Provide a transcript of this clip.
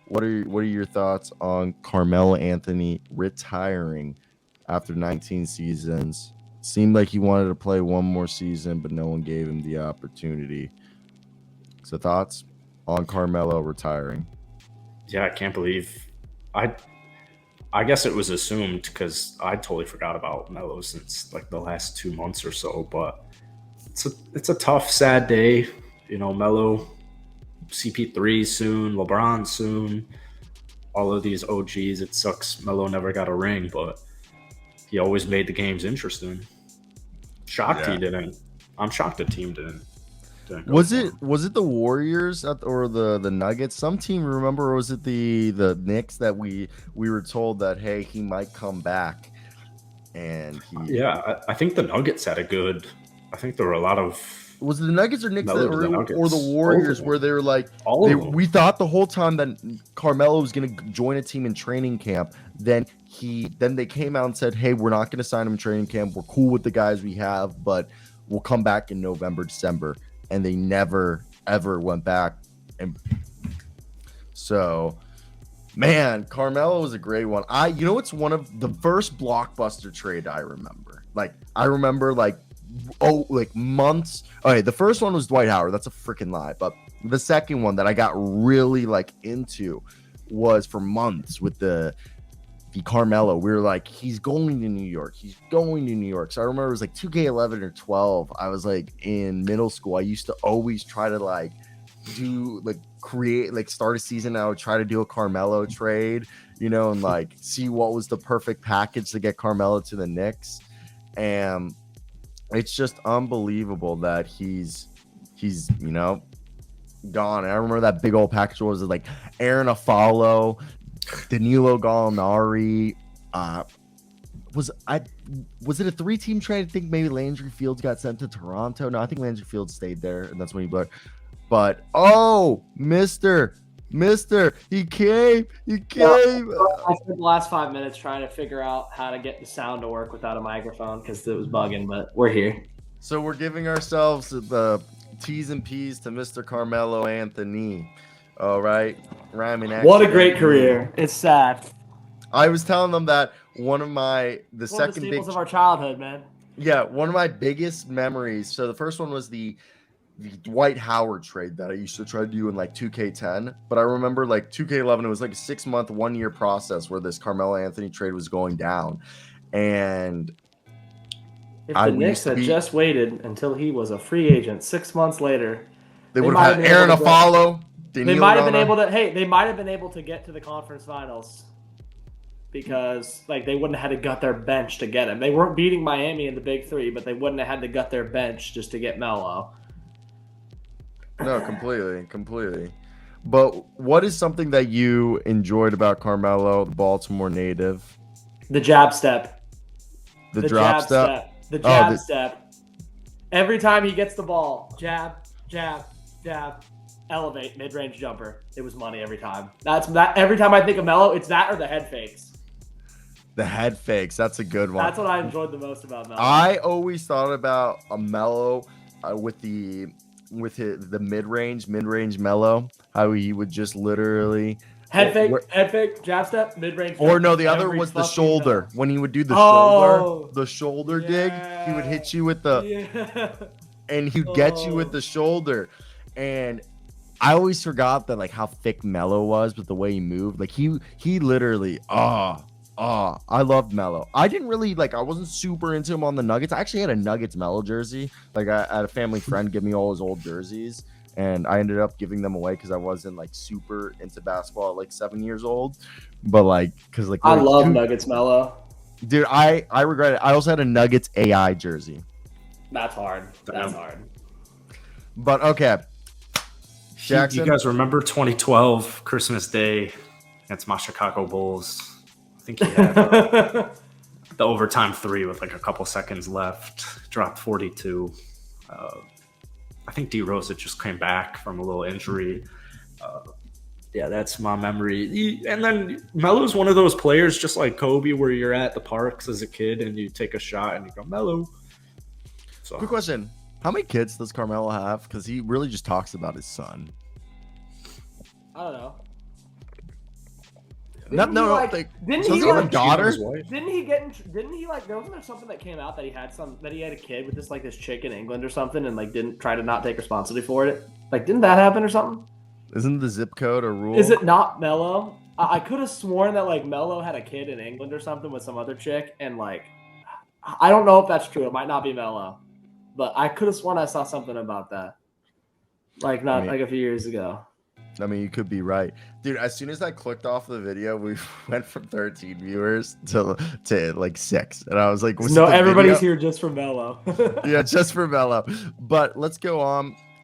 what are your thoughts on Carmelo Anthony retiring after 19 seasons? Seemed like he wanted to play one more season, but no one gave him the opportunity. So thoughts on Carmelo retiring? Yeah, I can't believe I I guess it was assumed because I totally forgot about Melo since like the last 2 months or so. But it's a tough, sad day. Melo, CP3 soon, LeBron soon, all of these OGs. It sucks Melo never got a ring, but he always made the games interesting. Shocked he Yeah. didn't. I'm shocked the team didn't go Was for it him. was it the Warriors or the Nuggets? Some team, remember, or was it the Knicks that we were told that hey, he might come back, and he Yeah, I think the Nuggets had a good. I think there were a lot of was it the Nuggets or Knicks that, Melo to the or the Nuggets. Both of Warriors where them. they were like All of them. we thought the whole time that Carmelo was going to join a team in training camp. Then they came out and said, "Hey, we're not going to sign him in training camp. We're cool with the guys we have, but we'll come back in November, December." And they never ever went back. And so, man, Carmelo was a great one. It's one of the first blockbuster trade I remember. Like I remember like months. Okay, the first one was Dwight Howard. That's a freaking lie. But the second one that I got really like into was for months with the Carmelo. We were like, he's going to New York. He's going to New York. So I remember it was like 2K11 or 12. I was like in middle school. I used to always try to like start a season. I would try to do a Carmelo trade, and like see what was the perfect package to get Carmelo to the Knicks. And it's just unbelievable that he's gone. And I remember that big old package was like Aaron Afalo, Danilo Gallinari. Was it a 3-team trade? I think maybe Landry Fields got sent to Toronto. No, I think Landry Fields stayed there, and that's when he blew. But Mister, he came. I spent the last 5 minutes trying to figure out how to get the sound to work without a microphone because it was bugging, but we're here. So we're giving ourselves the T's and P's to Mr. Carmelo Anthony. All right, rhyming. What a great career! It's sad. I was telling them that one of the second staples of our childhood, man. Yeah, one of my biggest memories. So the first one was the Dwight Howard trade that I used to try to do in like 2K10. But I remember like 2K11, it was like a 6-month, 1-year process where this Carmelo Anthony trade was going down. And if the Knicks had just waited until he was a free agent 6 months later, they would have had Aaron Afalo. They might have been able to. Hey, they might have been able to get to the conference finals because like they wouldn't have had to gut their bench to get him. They weren't beating Miami in the Big Three, but they wouldn't have had to gut their bench just to get Melo. No, completely. But what is something that you enjoyed about Carmelo, the Baltimore native? The jab step. The drop step. The jab step. Every time he gets the ball, jab, elevate, mid-range jumper. It was money every time. That's that. Every time I think of Melo, it's that or the head fakes. The head fakes. That's a good one. That's what I enjoyed the most about Melo. I always thought about a Melo with the mid-range Melo, how he would just literally head fake, jab step, mid-range. Or no, the other was the shoulder. When he would do the shoulder dig, he would hit you with and he'd get you with the shoulder. And I always forgot that like how thick Melo was, but the way he moved, like he literally I loved Melo. I didn't really I wasn't super into him on the Nuggets. I actually had a Nuggets Melo jersey. Like I had a family friend give me all his old jerseys, and I ended up giving them away because I wasn't like super into basketball at like 7 years old. But I love Nuggets Melo. Dude, I regret it. I also had a Nuggets AI jersey. That's hard. But okay. Jackson, you guys remember 2012 Christmas Day against my Chicago Bulls? I think he had the overtime 3 with like a couple seconds left. Dropped 42. I think D Rosa just came back from a little injury. Yeah, that's my memory. And then Melo's one of those players, just like Kobe, where you're at the parks as a kid and you take a shot and you go, Melo. So, quick question. How many kids does Carmelo have? Because he really just talks about his son. I don't know. Didn't he a daughter? Didn't he like there wasn't there something that came out that he had a kid with this chick in England or something and like didn't try to not take responsibility for it? Like didn't that happen or something? Isn't the zip code a rule? Is it not Melo? I could have sworn that like Melo had a kid in England or something with some other chick and like I don't know if that's true. It might not be Melo. But I could have sworn I saw something about that. Like like a few years ago. I mean, you could be right. Dude, as soon as I clicked off the video, we went from 13 viewers to like 6. And I was like, everybody's here just for Melo. Yeah, just for Melo. But let's go on.